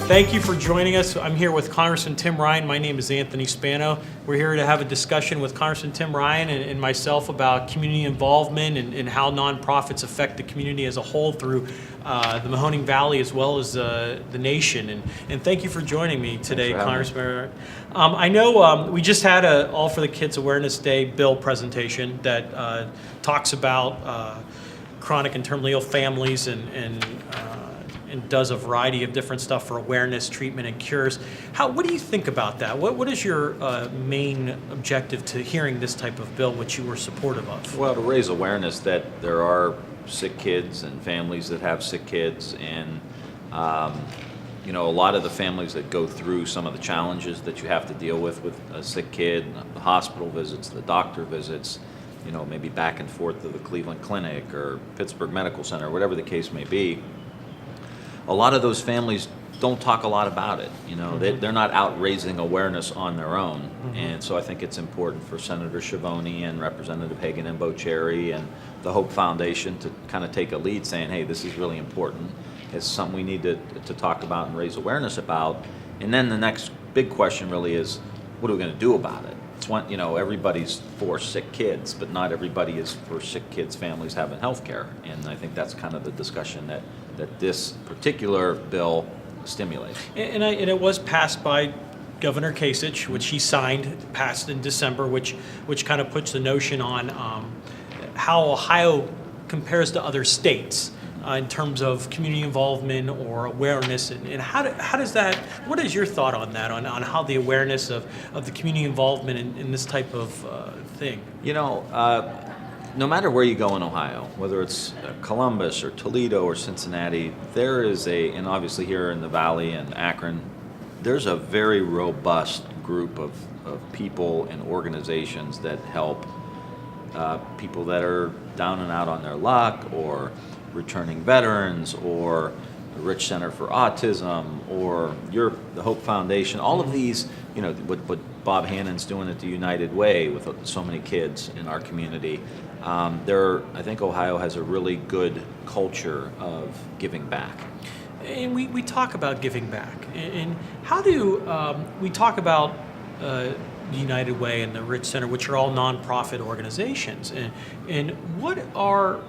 Thank you for joining us. I'm here with Congressman Tim Ryan. My name is Anthony Spano. We're here to have a discussion with Congressman Tim Ryan and myself about community involvement and how nonprofits affect the community as a whole through the Mahoning Valley as well as the nation. And thank you for joining me today, Congressman. I know we just had a All for the Kids Awareness Day bill presentation that talks about chronic and terminally ill families and does a variety of different stuff for awareness, treatment, and cures. What do you think about that? What is your main objective to hearing this type of bill, which you were supportive of? Well, to raise awareness that there are sick kids and families that have sick kids, and you know, a lot of the families that go through some of the challenges that you have to deal with a sick kid, the hospital visits, the doctor visits, you know, maybe back and forth to the Cleveland Clinic or Pittsburgh Medical Center, whatever the case may be. A lot of those families don't talk a lot about it. You know, they're not out raising awareness on their own. And so I think it's important for Senator Schiavone and Representative Hagan and Bocherry and the Hope Foundation to kind of take a lead saying, hey, this is really important. It's something we need to talk about and raise awareness about. And then the next big question really is, what are we going to do about it? It's one, you know, everybody's for sick kids, but not everybody is for sick kids' families having health care. And I think that's kind of the discussion that this particular bill stimulates. And it was passed by Governor Kasich, which he signed, passed in December, which kind of puts the notion on how Ohio compares to other states in terms of community involvement or awareness, and how does that, what is your thought on that, on how the awareness of the community involvement in this type of thing? You know, no matter where you go in Ohio, whether it's Columbus or Toledo or Cincinnati, there is and obviously here in the Valley and Akron, there's a very robust group of people and organizations that help people that are down and out on their luck, or returning veterans, or the Rich Center for Autism, or the Hope Foundation. All of these, you know, what Bob Hannon's doing at the United Way with so many kids in our community. I think Ohio has a really good culture of giving back. And we talk about giving back. And how do we talk about the United Way and the Rich Center, which are all nonprofit organizations? And what are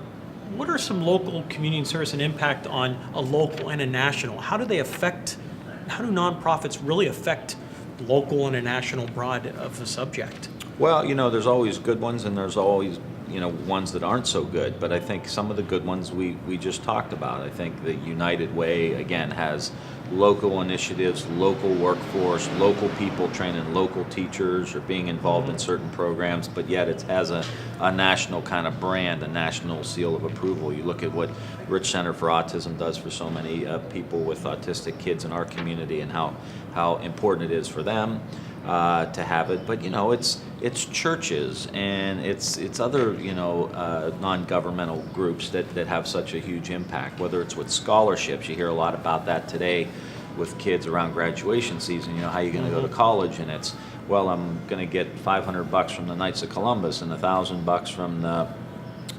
some local community and service and impact on a local and a national? How do nonprofits really affect local and a national broad of the subject? Well, you know, there's always good ones and there's always, you know, ones that aren't so good. But I think some of the good ones we just talked about. I think the United Way, again, has local initiatives, local workforce, local people training local teachers or being involved in certain programs, but yet it has a national kind of brand, a national seal of approval. You look at what Rich Center for Autism does for so many people with autistic kids in our community, and how important it is for them to have it. But you know, it's churches and it's other, you know, non-governmental groups that have such a huge impact. Whether it's with scholarships, you hear a lot about that today with kids around graduation season. You know, how are you going to go to college? And it's, well, I'm going to get $500 from the Knights of Columbus and $1,000 from the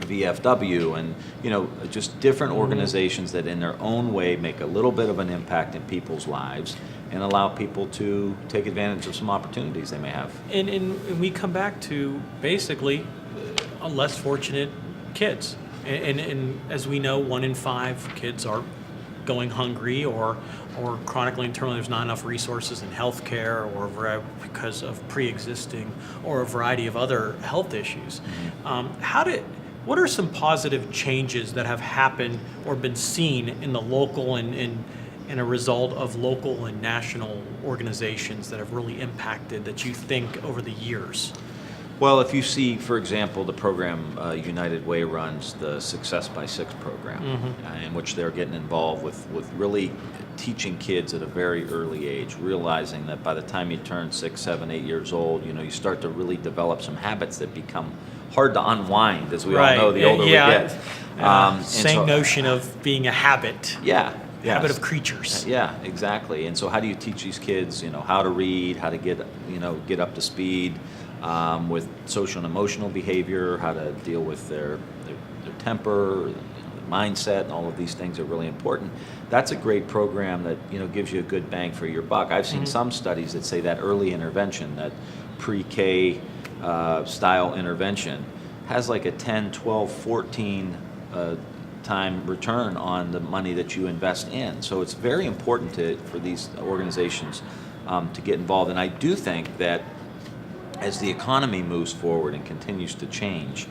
VFW, and you know, just different organizations that in their own way make a little bit of an impact in people's lives and allow people to take advantage of some opportunities they may have. And we come back to basically less fortunate kids. And as we know, 1 in 5 kids are going hungry or chronically and terminally there's not enough resources in healthcare or because of pre-existing or a variety of other health issues. What are some positive changes that have happened or been seen in the local and a result of local and national organizations that have really impacted that you think over the years? Well, if you see, for example, the program United Way runs, the Success by 6 program, in which they're getting involved with really teaching kids at a very early age, realizing that by the time you turn 6, 7, 8 years old, you know, you start to really develop some habits that become hard to unwind, as we all know, the older we get. Same notion of being a habit. Habit of creatures. Yeah, exactly. And so how do you teach these kids, you know, how to read, how to get up to speed with social and emotional behavior, how to deal with their temper, mindset and all of these things are really important. That's a great program that, gives you a good bang for your buck. I've seen some studies that say that early intervention, that pre-K style intervention, has like a 10, 12, 14 time return on the money that you invest in. So it's very important for these organizations to get involved. And I do think that as the economy moves forward and continues to change,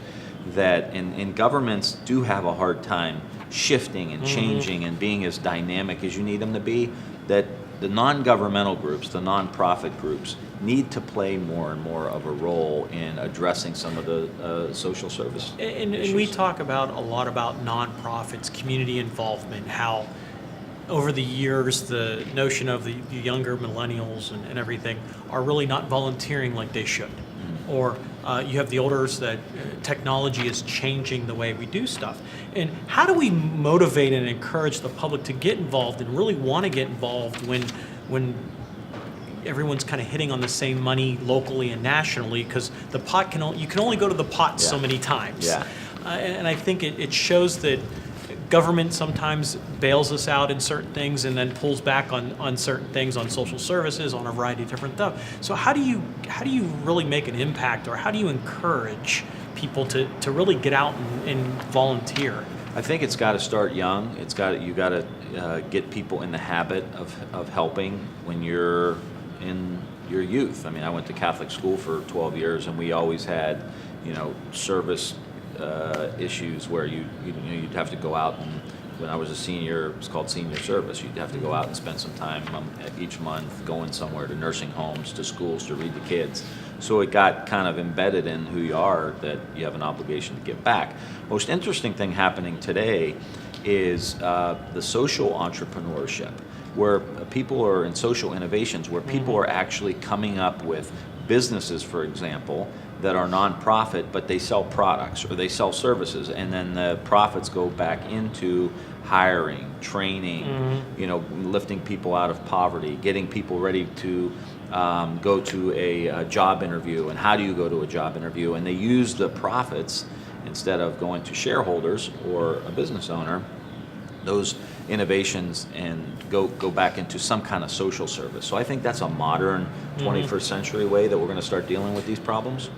that and governments do have a hard time shifting and changing and being as dynamic as you need them to be, that the non-governmental groups, the nonprofit groups, need to play more and more of a role in addressing some of the social service And issues. we talk about a lot about nonprofits, community involvement, how over the years the notion of the younger millennials and everything are really not volunteering like they should. Or you have the elders that technology is changing the way we do stuff. And how do we motivate and encourage the public to get involved and really want to get involved when everyone's kind of hitting on the same money locally and nationally, because the pot you can only go to the pot so many times. Yeah. And I think it shows that government sometimes bails us out in certain things and then pulls back on certain things, on social services, on a variety of different stuff. So how do you really make an impact, or how do you encourage people to really get out and volunteer? I think it's got to start young. You got to get people in the habit of helping when you're in your youth. I mean, I went to Catholic school for 12 years, and we always had, service issues where you'd have to go out, and when I was a senior, it was called senior service. You'd have to go out and spend some time each month going somewhere, to nursing homes, to schools, to read to kids. So it got kind of embedded in who you are, that you have an obligation to give back. Most interesting thing happening today is the social entrepreneurship, where people are in social innovations, where people are actually coming up with businesses, for example, that are nonprofit, but they sell products or they sell services, and then the profits go back into hiring, training, lifting people out of poverty, getting people ready to go to a job interview. And how do you go to a job interview? And they use the profits, instead of going to shareholders or a business owner, those innovations, and go back into some kind of social service. So I think that's a modern 21st century way that we're going to start dealing with these problems.